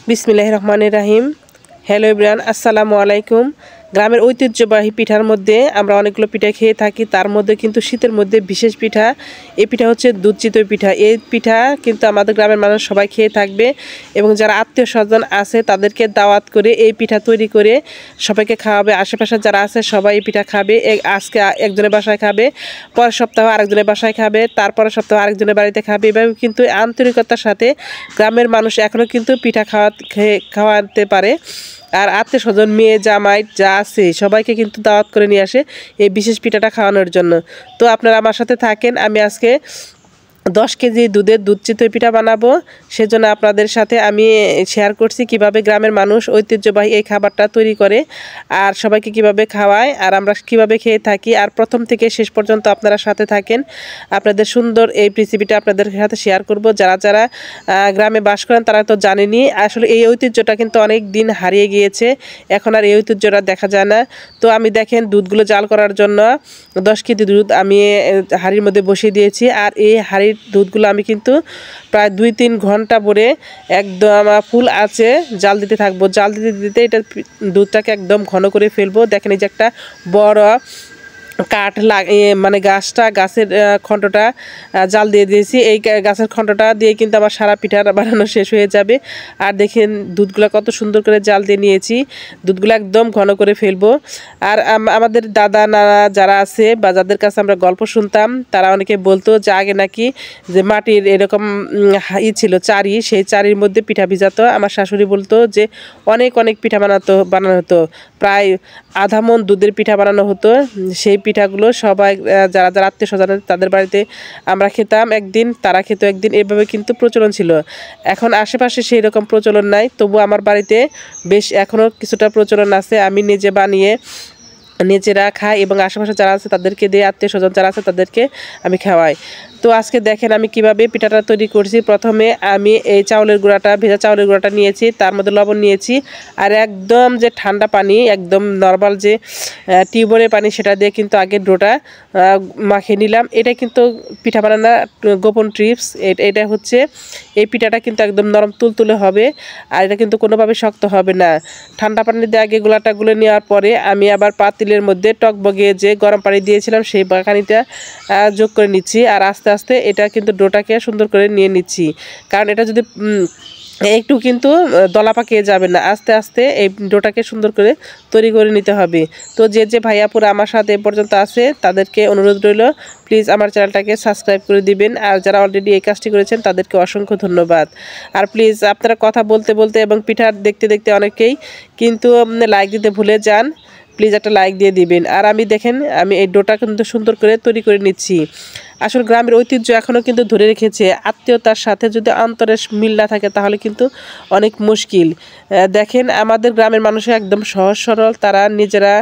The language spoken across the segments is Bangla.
বিসমিল্লাহির রহমানির রহিম। হ্যালো এভরিওয়ান, আসসালামু আলাইকুম। গ্রামের ঐতিহ্যবাহী পিঠার মধ্যে আমরা অনেকগুলো পিঠা খেয়ে থাকি, তার মধ্যে কিন্তু শীতের মধ্যে বিশেষ পিঠা এই পিঠা হচ্ছে দুধ চিতই পিঠা। এই পিঠা কিন্তু আমাদের গ্রামের মানুষ সবাই খেয়ে থাকবে এবং যারা আত্মীয় স্বজন আছে তাদেরকে দাওয়াত করে এই পিঠা তৈরি করে সবাইকে খাওয়াবে। আশেপাশে যারা আছে সবাই এই পিঠা খাবে। আজকে একজনের বাসায় খাবে, পরের সপ্তাহ আরেকজনের বাসায় খাবে, তারপরের সপ্তাহ আরেকজনের বাড়িতে খাবে। এভাবে কিন্তু আন্তরিকতার সাথে গ্রামের মানুষ এখনও কিন্তু পিঠা খাওয়াতে পারে। আর আত্মীয় স্বজন, মেয়ে জামাই যা আছে সবাইকে কিন্তু দাওয়াত করে নিয়ে আসে এই বিশেষ পিঠাটা খাওয়ানোর জন্য। তো আপনারা আমার সাথে থাকেন। আমি আজকে 10 কেজি দুধের দুধ চিতই পিঠা বানাবো, সেজন্য আপনাদের সাথে আমি শেয়ার করছি কিভাবে গ্রামের মানুষ ঐতিহ্যবাহী এই খাবারটা তৈরি করে আর সবাইকে কিভাবে খাওয়ায় আর আমরা কিভাবে খেয়ে থাকি। আর প্রথম থেকে শেষ পর্যন্ত আপনারা সাথে থাকেন, আপনাদের সুন্দর এই রেসিপিটা আপনাদের সাথে শেয়ার করব। যারা যারা গ্রামে বাস করেন তারা তো জানেনই, আসলে এই ঐতিহ্যটা কিন্তু অনেক দিন হারিয়ে গিয়েছে, এখন আর এই ঐতিহ্যটা দেখা যায় না। তো আমি দেখেন দুধগুলো জাল করার জন্য 10 কেজি দুধ আমি হাঁড়ির মধ্যে বসিয়ে দিয়েছি। আর এই হাঁড়ির দুধগুলো আমি কিন্তু প্রায় 2-3 ঘন্টা ভরে একদম ফুল আছে জাল দিতে থাকবো। জাল দিতে দিতে এটা দুধটাকে একদম ঘন করে ফেলবো। দেখেন এই যে একটা বড় কাঠ মানে গাছের খন্ডটা জাল দিয়ে দিয়েছি। এই গাছের খন্ডটা দিয়ে কিন্তু আমার সারা পিঠা বানানো শেষ হয়ে যাবে। আর দেখেন দুধগুলো কত সুন্দর করে জাল দিয়ে নিয়েছি, দুধগুলো একদম ঘন করে ফেলবো। আর আমাদের দাদা নানা যারা আছে বা যাদের কাছে আমরা গল্প শুনতাম, তারা অনেকে বলতো যে আগে নাকি যে মাটির এরকম ছিল চারি, সেই চারির মধ্যে পিঠা ভিজাতো। আমার শাশুড়ি বলতো যে অনেক অনেক পিঠা বানানো হতো, প্রায় আধা মণ দুধের পিঠা বানানো হতো। সেই পিঠাগুলো সবাই যারা যারা আত্মীয় স্বজন তাদের বাড়িতে আমরা খেতাম একদিন, তারা খেত একদিন, এভাবে কিন্তু প্রচলন ছিল। এখন আশেপাশে সেই রকম প্রচলন নাই, তবু আমার বাড়িতে বেশ এখনও কিছুটা প্রচলন আছে। আমি নিজে বানিয়ে নিজেরা খাই এবং আশেপাশে যারা আছে তাদেরকে দিয়ে, আত্মীয় স্বজন যারা আছে তাদেরকে আমি খাওয়াই। তো আজকে দেখেন আমি কিভাবে পিঠাটা তৈরি করছি। প্রথমে আমি এই ভেজা চাউলের গুঁড়াটা নিয়েছি, তার মধ্যে লবণ নিয়েছি আর একদম যে ঠান্ডা পানি, একদম নর্মাল যে টিউবওয়েলের পানি, সেটা দিয়ে কিন্তু আগে ডোটা মাখিয়ে নিলাম। এটা কিন্তু পিঠা বানানোর গোপন টিপস। এটা হচ্ছে এই পিঠাটা কিন্তু একদম নরম তুলতুলে হবে আর এটা কিন্তু কোনোভাবে শক্ত হবে না। ঠান্ডা পানি দিয়ে আগে গোলাটা গুলে নেওয়ার পরে আমি আবার পাতিলের মধ্যে টকবগে যে গরম পানি দিয়েছিলাম সেই পানিটা যোগ করে নিচ্ছি। আর আস্তে আস্তে এটা কিন্তু ডোটাকে সুন্দর করে নিয়ে নিচ্ছি, কারণ এটা যদি একটু কিন্তু দলা পাকিয়ে যাবে না। আস্তে আস্তে এই ডোটাকে সুন্দর করে তৈরি করে নিতে হবে। তো যে ভাইয়াপুরা আমার সাথে এ পর্যন্ত আছে তাদেরকে অনুরোধ রইল, প্লিজ আমার চ্যানেলটাকে সাবস্ক্রাইব করে দিবেন। আর যারা অলরেডি এই কাজটি করেছেন তাদেরকে অসংখ্য ধন্যবাদ। আর প্লিজ আপনারা কথা বলতে বলতে এবং পিঠা দেখতে দেখতে অনেকেই কিন্তু লাইক দিতে ভুলে যান, প্লিজ একটা লাইক দিয়ে দিবেন। আর আমি দেখেন আমি এই ডোটা কিন্তু সুন্দর করে তৈরি করে নিচ্ছি। আসলে গ্রামের ঐতিহ্য এখনও কিন্তু ধরে রেখেছে। আত্মীয়তার সাথে যদি অন্তরের মিল না থাকে তাহলে কিন্তু অনেক মুশকিল। দেখেন আমাদের গ্রামের মানুষ একদম সহজ সরল, তারা নিজেরা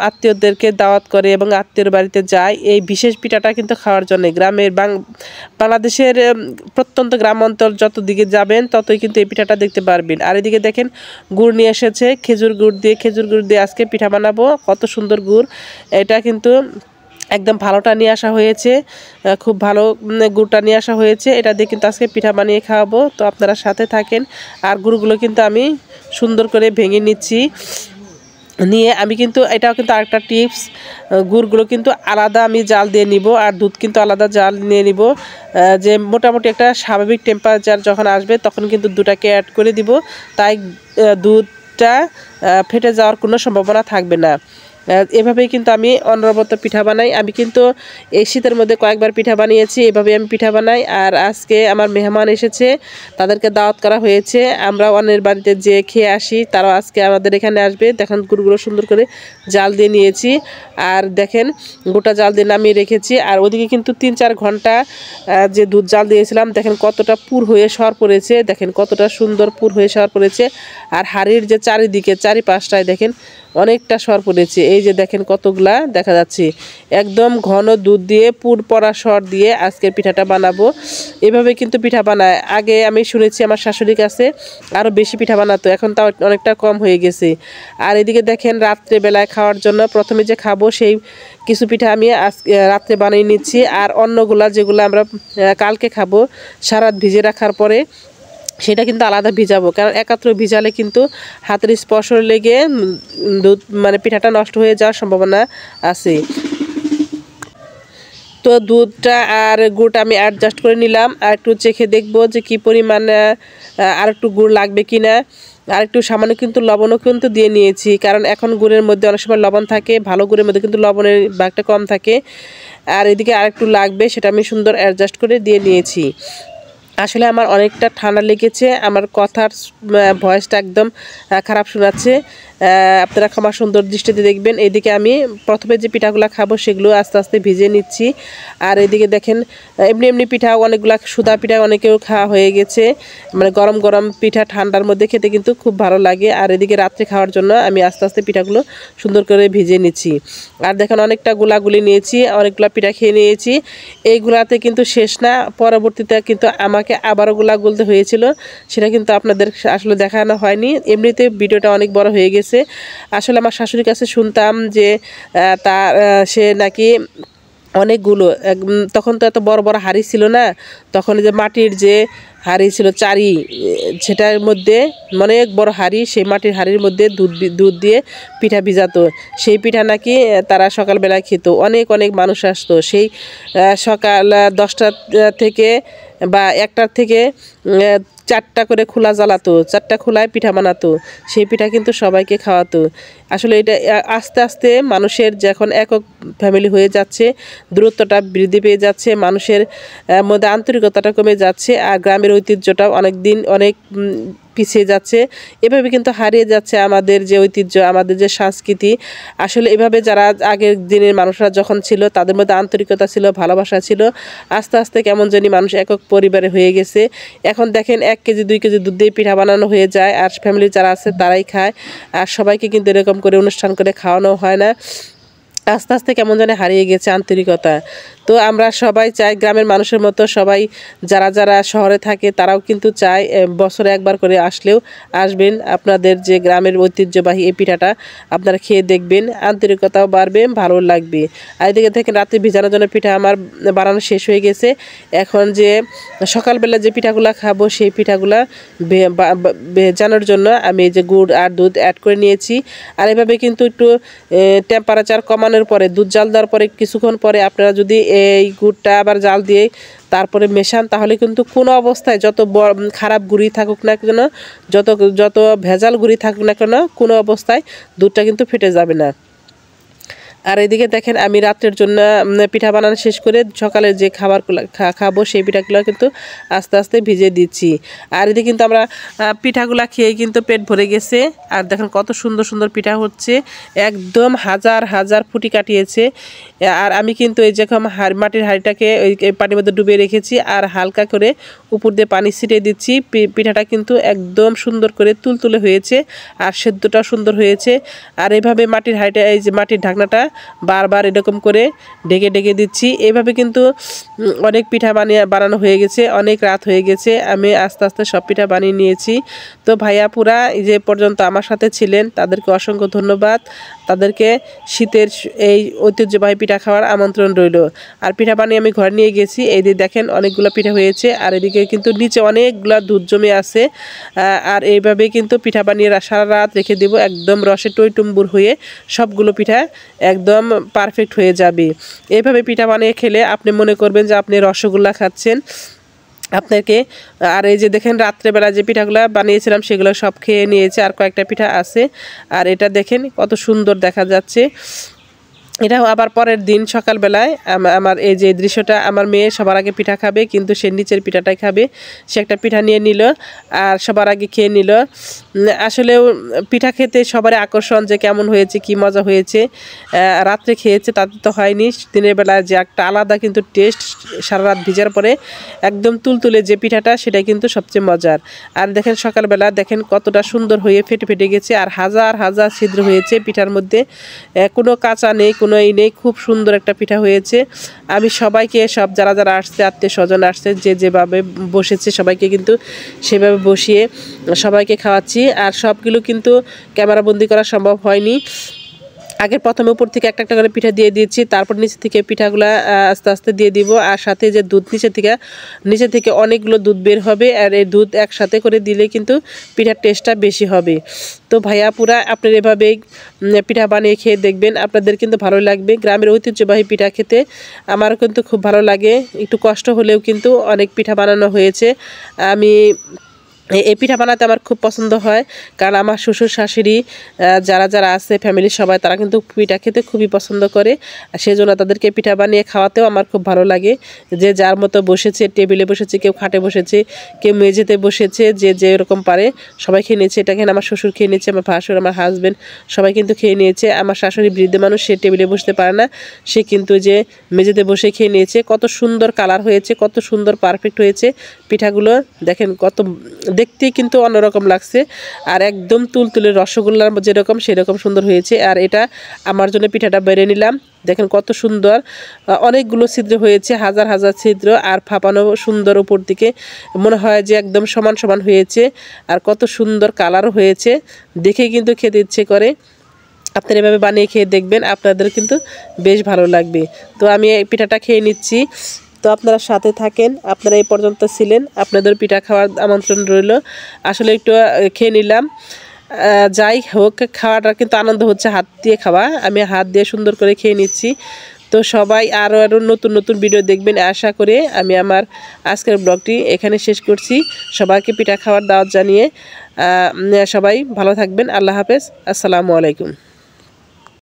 আত্মীয়দেরকে দাওয়াত করে এবং আত্মীয়র বাড়িতে যায় এই বিশেষ পিঠাটা কিন্তু খাওয়ার জন্য। গ্রামের বাংলাদেশের প্রত্যন্ত গ্রাম অঞ্চল যত দিকে যাবেন ততই কিন্তু এই পিঠাটা দেখতে পারবেন। আর এদিকে দেখেন গুড় নিয়ে এসেছে, খেজুর গুড় দিয়ে আজকে পিঠা বানাবো। কত সুন্দর গুড়, এটা কিন্তু একদম ভালোটা নিয়ে আসা হয়েছে, খুব ভালো গুড়টা নিয়ে আসা হয়েছে। এটা দিয়ে কিন্তু আজকে পিঠা বানিয়ে খাওয়াবো। তো আপনারা সাথে থাকেন। আর গুড়গুলো কিন্তু আমি সুন্দর করে ভেঙে নিচ্ছি। নিয়ে আমি কিন্তু এটাও কিন্তু আরেকটা টিপস, গুড়গুলো কিন্তু আলাদা আমি জাল দিয়ে নিব আর দুধ কিন্তু আলাদা জাল নিয়ে নিব। যে মোটামুটি একটা স্বাভাবিক টেম্পারেচার যখন আসবে তখন কিন্তু দুটাকে অ্যাড করে দিব, তাই দুধটা ফেটে যাওয়ার কোনো সম্ভাবনা থাকবে না। এভাবেই কিন্তু আমি অনবরত পিঠা বানাই। আমি কিন্তু এই শীতের মধ্যে কয়েকবার পিঠা বানিয়েছি, এভাবে আমি পিঠা বানাই। আর আজকে আমার মেহমান এসেছে, তাদেরকে দাওয়াত করা হয়েছে, আমরা অন্যের বাড়িতে যে খেয়ে আসি, তারাও আজকে আমাদের এখানে আসবে। দেখেন গুড়গুলো সুন্দর করে জাল দিয়ে নিয়েছি আর দেখেন গোটা জাল দিয়ে নামিয়ে রেখেছি। আর ওদিকে কিন্তু 3-4 ঘন্টা যে দুধ জাল দিয়েছিলাম, দেখেন কতটা পুর হয়ে সর পড়েছে, দেখেন কতটা সুন্দর পুর হয়ে সর পড়েছে। আর হাঁড়ির যে চারিপাশটায় দেখেন অনেকটা সর পড়েছে, এই যে দেখেন কতগুলা দেখা যাচ্ছে। একদম ঘন দুধ দিয়ে পুর পড়া সর দিয়ে আজকের পিঠাটা বানাবো। এভাবে কিন্তু পিঠা বানায়। আগে আমি শুনেছি আমার শাশুড়ির কাছে আরও বেশি পিঠা বানাতো, এখন তাও অনেকটা কম হয়ে গেছে। আর এদিকে দেখেন রাত্রেবেলায় খাওয়ার জন্য প্রথমে যে খাবো সেই কিছু পিঠা আমি রাত্রে বানিয়ে নিচ্ছি। আর অন্যগুলা যেগুলো আমরা কালকে খাবো সারা রাত ভিজে রাখার পরে সেটা কিন্তু আলাদা ভিজাবো, কারণ একাত্র ভিজালে কিন্তু হাতের স্পর্শ লেগে দুধ মানে পিঠাটা নষ্ট হয়ে যাওয়ার সম্ভাবনা আছে। তো দুধটা আর গুড়টা আমি অ্যাডজাস্ট করে নিলাম, আর একটু চেখে দেখবো যে কী পরিমাণ আর একটু গুড় লাগবে কি না। আর একটু সামান্য কিন্তু লবণও কিন্তু দিয়ে নিয়েছি, কারণ এখন গুড়ের মধ্যে অনেক সময় লবণ থাকে, ভালো গুড়ের মধ্যে কিন্তু লবণের ভাগটা কম থাকে। আর এদিকে আরেকটু লাগবে, সেটা আমি সুন্দর অ্যাডজাস্ট করে দিয়ে নিয়েছি। আসলে আমার অনেকটা ঠান্ডা লেগেছে, আমার কথার ভয়েসটা একদম খারাপ শোনাচ্ছে, আপনারা ক্ষমা সুন্দর দৃষ্টিতে দেখবেন। এইদিকে আমি প্রথমে যে পিঠাগুলো খাবো সেগুলো আস্তে আস্তে ভিজিয়ে নিচ্ছি। আর এদিকে দেখেন এমনি এমনি পিঠা অনেকগুলো, সুদা পিঠা অনেকেও খাওয়া হয়ে গেছে, মানে গরম গরম পিঠা ঠান্ডার মধ্যে খেতে কিন্তু খুব ভালো লাগে। আর এদিকে রাত্রে খাওয়ার জন্য আমি আস্তে আস্তে পিঠাগুলো সুন্দর করে ভিজিয়ে নিচ্ছি। আর দেখেন অনেকটা গুলাগুলি নিয়েছি, অনেকগুলো পিঠা খেয়ে নিয়েছি। এইগুলাতে কিন্তু শেষ না, পরবর্তীতে কিন্তু আমাকে আবারও গুলা গুলতে হয়েছিল, সেটা কিন্তু আপনাদের আসলে দেখানো হয়নি। এমনিতে ভিডিওটা অনেক বড় হয়ে গেছে। আসলে আমার শাশুড়ির কাছে শুনতাম যে তার সে নাকি অনেকগুলো, তখন তো এত বড় বড় হাঁড়ি ছিল না, তখন যে মাটির যে হাঁড়ি ছিল চারি, সেটার মধ্যে অনেক বড় হাঁড়ি, সেই মাটির হাঁড়ির মধ্যে দুধ দিয়ে পিঠা ভিজাতো। সেই পিঠা নাকি তারা সকালবেলায় খেত, অনেক অনেক মানুষ আসতো। সেই সকাল 10টা থেকে বা 1টার থেকে 4টা করে খোলা জ্বালাতো, 4টা খোলায় পিঠা বানাতো, সেই পিঠা কিন্তু সবাইকে খাওয়াতো। আসলে এটা আস্তে আস্তে মানুষের যখন একক ফ্যামিলি হয়ে যাচ্ছে, দূরত্বটা বৃদ্ধি পেয়ে যাচ্ছে, মানুষের মধ্যে আন্তরিকতাটা কমে যাচ্ছে, আর গ্রামের ঐতিহ্যটাও অনেক পিছিয়ে যাচ্ছে। এভাবে কিন্তু হারিয়ে যাচ্ছে আমাদের যে ঐতিহ্য, আমাদের যে সংস্কৃতি। আসলে এভাবে যারা আগের দিনের মানুষরা যখন ছিল, তাদের মধ্যে আন্তরিকতা ছিল, ভালোবাসা ছিল। আস্তে আস্তে কেমন জানি মানুষ একক পরিবারে হয়ে গেছে। এখন দেখেন 1 কেজি 2 কেজি দুধ দিয়ে পিঠা বানানো হয়ে যায়, আর ফ্যামিলি যারা আছে তারাই খায়, আর সবাইকে কিন্তু এরকম করে অনুষ্ঠান করে খাওয়ানো হয় না। আস্তে আস্তে কেমন জানি হারিয়ে গেছে আন্তরিকতা। তো আমরা সবাই চাই গ্রামের মানুষের মতো সবাই যারা যারা শহরে থাকে তারাও কিন্তু চায় বছরে একবার করে আসলেও আসবেন, আপনাদের যে গ্রামের ঐতিহ্যবাহী এই পিঠাটা আপনারা খেয়ে দেখবেন, আন্তরিকতাও বাড়বে, ভালো লাগবে। আর এদিকে থেকে রাতে ভিজানোর জন্য পিঠা আমার বানানো শেষ হয়ে গেছে। এখন যে সকালবেলা যে পিঠাগুলা খাবো সেই পিঠাগুলা ভেজানোর জন্য আমি এই যে গুড় আর দুধ অ্যাড করে নিয়েছি। আর এভাবে কিন্তু একটু টেম্পারেচার কমানোর পরে, দুধ জাল দেওয়ার পরে কিছুক্ষণ পরে আপনারা যদি এই গুড়টা আবার জাল দিয়ে তারপরে মেশান, তাহলে কিন্তু কোনো অবস্থায় যত খারাপ গুড়ি থাকুক না কেন, যত ভেজাল গুড়ি থাকুক না কেন, কোনো অবস্থায় দুধটা কিন্তু ফেটে যাবে না। আর এদিকে দেখেন আমি রাত্রের জন্য পিঠা বানানো শেষ করে সকালে যে খাবারগুলো খাবো সেই পিঠাগুলো কিন্তু আস্তে আস্তে ভিজিয়ে দিচ্ছি। আর এদিকে কিন্তু আমরা পিঠাগুলো খেয়ে কিন্তু পেট ভরে গেছে। আর দেখেন কত সুন্দর সুন্দর পিঠা হচ্ছে, একদম হাজার হাজার ফুটি কাটিয়েছে। আর আমি কিন্তু এই যেরকম মাটির হাঁড়িটাকে ওই পানির মধ্যে ডুবিয়ে রেখেছি, আর হালকা করে উপর দিয়ে পানি ছিটিয়ে দিচ্ছি। পিঠাটা কিন্তু একদম সুন্দর করে তুলতুলে হয়েছে, আর সেদ্ধটাও সুন্দর হয়েছে। আর এভাবে মাটির হাঁড়িটা, এই যে মাটির ঢাকনাটা বারবার এরকম করে ঢেকে ঢেকে দিচ্ছি। এইভাবে কিন্তু অনেক পিঠা বানানো হয়ে গেছে, অনেক রাত হয়ে গেছে, আমি আস্তে আস্তে সব পিঠা বানিয়ে নিয়েছি। তো ভাইয়াপুরা এই যে পর্যন্ত আমার সাথে ছিলেন তাদেরকে অসংখ্য ধন্যবাদ, তাদেরকে শীতের এই ঐতিহ্যবাহী পিঠা খাওয়ার আমন্ত্রণ রইল। আর পিঠা বানিয়ে আমি ঘরে নিয়ে গেছি, এই যে দেখেন অনেকগুলো পিঠা হয়েছে, আর এদিকে কিন্তু নিচে অনেকগুলো দুধ জমে আছে। আর এইভাবে কিন্তু পিঠা বানিয়ে সারা রাত রেখে দেব, একদম রসে টইটুম্বুর হয়ে সবগুলো পিঠা একদম পারফেক্ট হয়ে যাবে। এইভাবে পিঠা বানিয়ে খেলে আপনি মনে করবেন যে আপনি রসগোল্লা খাচ্ছেন আপনাকে। আর এই যে দেখেন রাত্রেবেলা যে পিঠাগুলো বানিয়েছিলাম সেগুলো সব খেয়ে নিয়েছে, আর কয়েকটা পিঠা আছে। আর এটা দেখেন কত সুন্দর দেখা যাচ্ছে। এটাও আবার পরের দিন সকালবেলায় আমার এই যে দৃশ্যটা, আমার মেয়ে সবার আগে পিঠা খাবে, কিন্তু সে নিচের পিঠাটাই খাবে। সে একটা পিঠা নিয়ে নিল আর সবার আগে খেয়ে নিল। আসলেও পিঠা খেতে সবার আকর্ষণ যে কেমন হয়েছে, কি মজা হয়েছে। রাত্রে খেয়েছে তাতে তো হয়নি, দিনের বেলায় যে একটা আলাদা কিন্তু টেস্ট, সারা রাত ভিজার পরে একদম তুলতুলে যে পিঠাটা, সেটাই কিন্তু সবচেয়ে মজার। আর দেখেন সকালবেলা দেখেন কতটা সুন্দর হয়ে ফেটে ফেটে গেছে, আর হাজার হাজার ছিদ্র হয়েছে পিঠার মধ্যে, কোনো কাঁচা নেই, কোনো এই নেই, খুব সুন্দর একটা পিঠা হয়েছে। আমি সবাইকে, সব যারা যারা আসছে, আত্মীয় স্বজন আসছে, যে যেভাবে বসেছে সবাইকে কিন্তু সেভাবে বসিয়ে সবাইকে খাওয়াচ্ছি। আর সবগুলো কিন্তু ক্যামেরাবন্দি করা সম্ভব হয়নি, আগে প্রথমে উপর থেকে একটা একটা করে পিঠা দিয়ে দিয়েছি, তারপর নিচে থেকে পিঠাগুলা আস্তে আস্তে দিয়ে দিব। আর সাথে যে দুধ নিচে থেকে অনেকগুলো দুধ বের হবে, আর এই দুধ একসাথে করে দিলে কিন্তু পিঠার টেস্টটা বেশি হবে। তো ভাইয়া পুরা আপনার এভাবেই পিঠা বানিয়ে খেয়ে দেখবেন, আপনাদের কিন্তু ভালো লাগবে। গ্রামের ঐতিহ্যবাহী পিঠা খেতে আমারও কিন্তু খুব ভালো লাগে, একটু কষ্ট হলেও কিন্তু অনেক পিঠা বানানো হয়েছে। আমি এই পিঠা বানাতে আমার খুব পছন্দ হয়, কারণ আমার শ্বশুর শাশুড়ি যারা আছে ফ্যামিলির সবাই, তারা কিন্তু পিঠা খেতে খুবই পছন্দ করে। সেই জন্য তাদেরকে পিঠা বানিয়ে খাওয়াতেও আমার খুব ভালো লাগে। যে যার মতো বসেছে, টেবিলে বসেছে, কেউ খাটে বসেছে, কেউ মেঝেতে বসেছে, যে যেরকম পারে সবাই খেয়ে নিয়েছে। এটা খেয়ে আমার শ্বশুর খেয়ে নিয়েছে, আমার ভাসুর, আমার হাজব্যান্ড সবাই কিন্তু খেয়ে নিয়েছে। আমার শাশুড়ি বৃদ্ধ মানুষ, সে টেবিলে বসতে পারে না, সে কিন্তু যে মেঝেতে বসে খেয়ে নিয়েছে। কত সুন্দর কালার হয়েছে, কত সুন্দর পারফেক্ট হয়েছে পিঠাগুলো, দেখেন কত দেখতেই কিন্তু অন্যরকম লাগছে। আর একদম তুলতুলে রসগোল্লার যেরকম সেরকম সুন্দর হয়েছে। আর এটা আমার জন্য পিঠাটা বেড়ে নিলাম, দেখেন কত সুন্দর, অনেকগুলো ছিদ্র হয়েছে, হাজার হাজার ছিদ্র, আর ফাঁপানো সুন্দর উপর দিকে, মনে হয় যে একদম সমান সমান হয়েছে। আর কত সুন্দর কালারও হয়েছে, দেখে কিন্তু খেতে ইচ্ছে করে। আপনারা এভাবে বানিয়ে খেয়ে দেখবেন, আপনাদের কিন্তু বেশ ভালো লাগবে। তো আমি এই পিঠাটা খেয়ে নিচ্ছি। তো আপনারা সাথে থাকেন, আপনারা এই পর্যন্ত ছিলেন, আপনাদের পিঠা খাওয়ার আমন্ত্রণ রইল। আসলে একটু খেয়ে নিলাম। যাই হোক, খাওয়াটা কিন্তু আনন্দ হচ্ছে, হাত দিয়ে খাওয়া, আমি হাত দিয়ে সুন্দর করে খেয়ে নিচ্ছি। তো সবাই আরও নতুন নতুন ভিডিও দেখবেন আশা করে আমি আমার আজকের ব্লগটি এখানে শেষ করছি। সবাইকে পিঠা খাওয়ার দাওয়াত জানিয়ে সবাই ভালো থাকবেন। আল্লাহ হাফেজ, আসসালামু আলাইকুম।